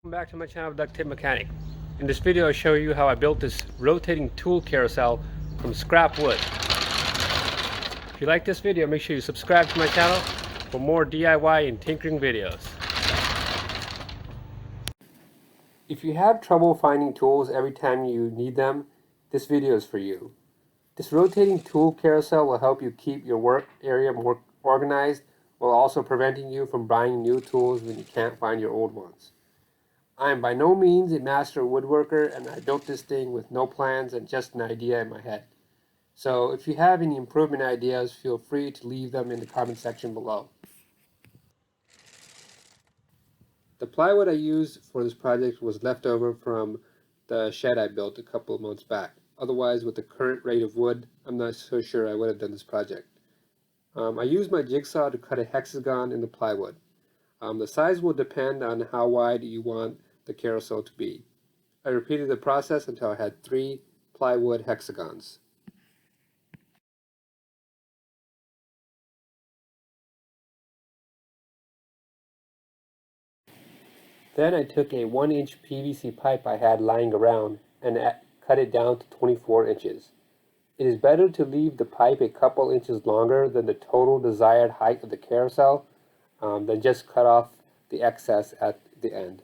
Welcome back to my channel, Duct Tape Mechanic. In this video I'll show you how I built this rotating tool carousel from scrap wood. If you like this video, make sure you subscribe to my channel for more DIY and tinkering videos. If you have trouble finding tools every time you need them, this video is for you. This rotating tool carousel will help you keep your work area more organized while also preventing you from buying new tools when you can't find your old ones. I am by no means a master woodworker, and I built this thing with no plans and just an idea in my head. So if you have any improvement ideas, feel free to leave them in the comment section below. The plywood I used for this project was left over from the shed I built a couple of months back. Otherwise, with the current rate of wood, I'm not so sure I would have done this project. I used my jigsaw to cut a hexagon in the plywood. The size will depend on how wide you want the carousel to be. I repeated the process until I had 3 plywood hexagons. Then I took a 1-inch PVC pipe I had lying around and cut it down to 24 inches. It is better to leave the pipe a couple inches longer than the total desired height of the carousel than just cut off the excess at the end.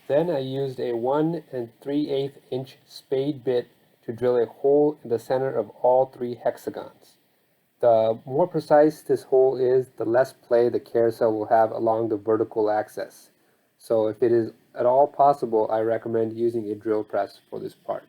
Then I used a 1 3/8 inch spade bit to drill a hole in the center of all 3 hexagons. The more precise this hole is, the less play the carousel will have along the vertical axis. So if it is at all possible, I recommend using a drill press for this part.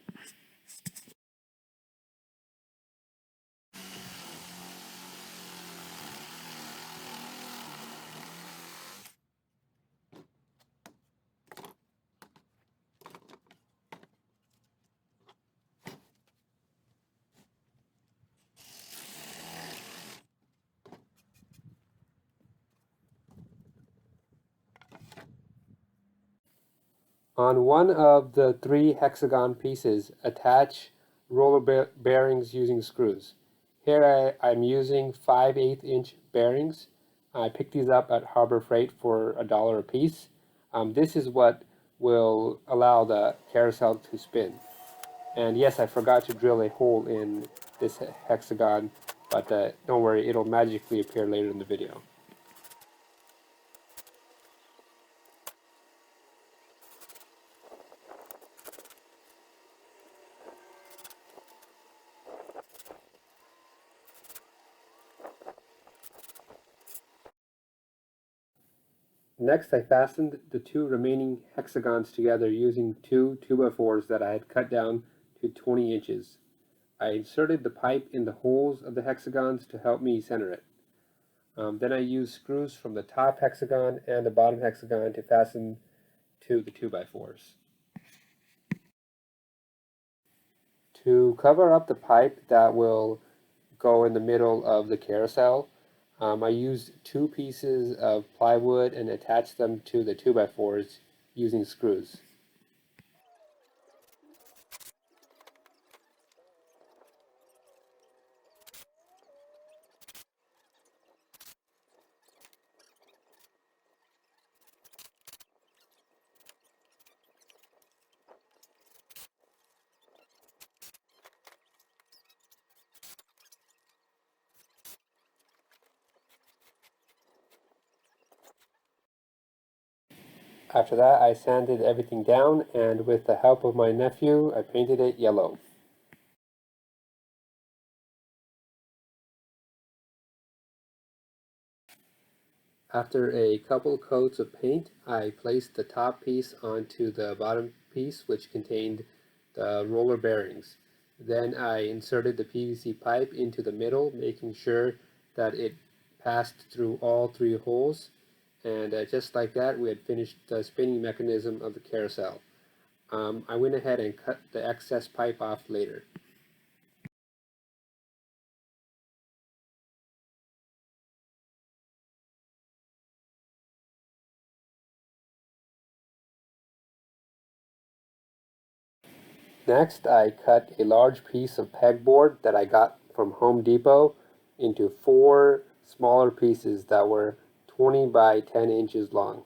On one of the 3 hexagon pieces, attach roller bearings using screws. Here I'm using 5/8 inch bearings. I picked these up at Harbor Freight for $1 a piece. This is what will allow the carousel to spin. And yes, I forgot to drill a hole in this hexagon, but don't worry, it'll magically appear later in the video. Next, I fastened the 2 remaining hexagons together using 2 2x4s that I had cut down to 20 inches. I inserted the pipe in the holes of the hexagons to help me center it. Then I used screws from the top hexagon and the bottom hexagon to fasten to the 2x4s. To cover up the pipe that will go in the middle of the carousel, I used 2 pieces of plywood and attached them to the 2x4s using screws. After that, I sanded everything down, and with the help of my nephew, I painted it yellow. After a couple coats of paint, I placed the top piece onto the bottom piece, which contained the roller bearings. Then I inserted the PVC pipe into the middle, making sure that it passed through all 3 holes. And just like that, we had finished the spinning mechanism of the carousel. I went ahead and cut the excess pipe off later. Next, I cut a large piece of pegboard that I got from Home Depot into 4 smaller pieces that were 20 by 10 inches long.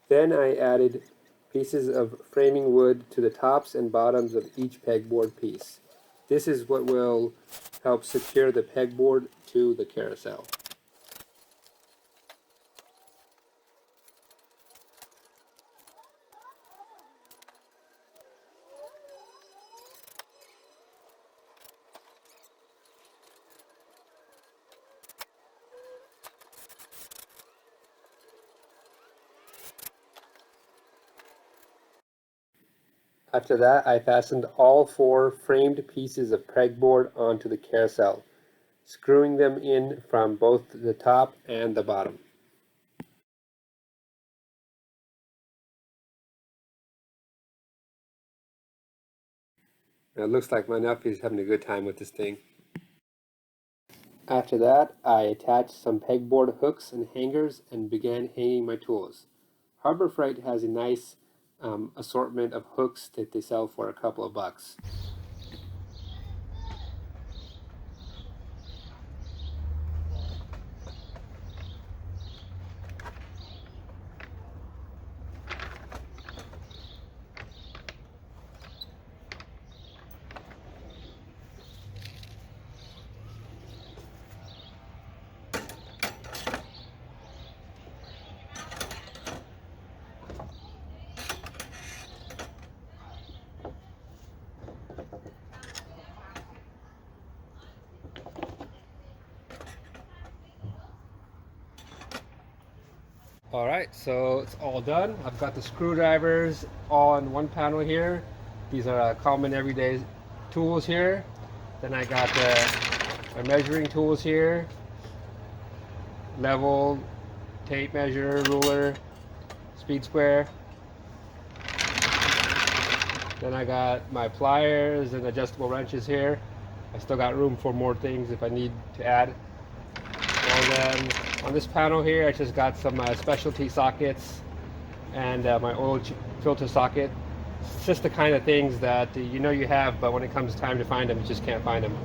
Then I added pieces of framing wood to the tops and bottoms of each pegboard piece. This is what will help secure the pegboard to the carousel. After that, I fastened all 4 framed pieces of pegboard onto the carousel, screwing them in from both the top and the bottom. It looks like my nephew's having a good time with this thing. After that, I attached some pegboard hooks and hangers and began hanging my tools. Harbor Freight has a nice assortment of hooks that they sell for a couple of bucks. Alright, so it's all done. I've got the screwdrivers on one panel here. These are common everyday tools here. Then I got my measuring tools here. Level, tape measure, ruler, speed square. Then I got my pliers and adjustable wrenches here. I still got room for more things if I need to add. And then on this panel here, I just got some specialty sockets and my oil filter socket. It's just the kind of things that you know you have, but when it comes time to find them, you just can't find them.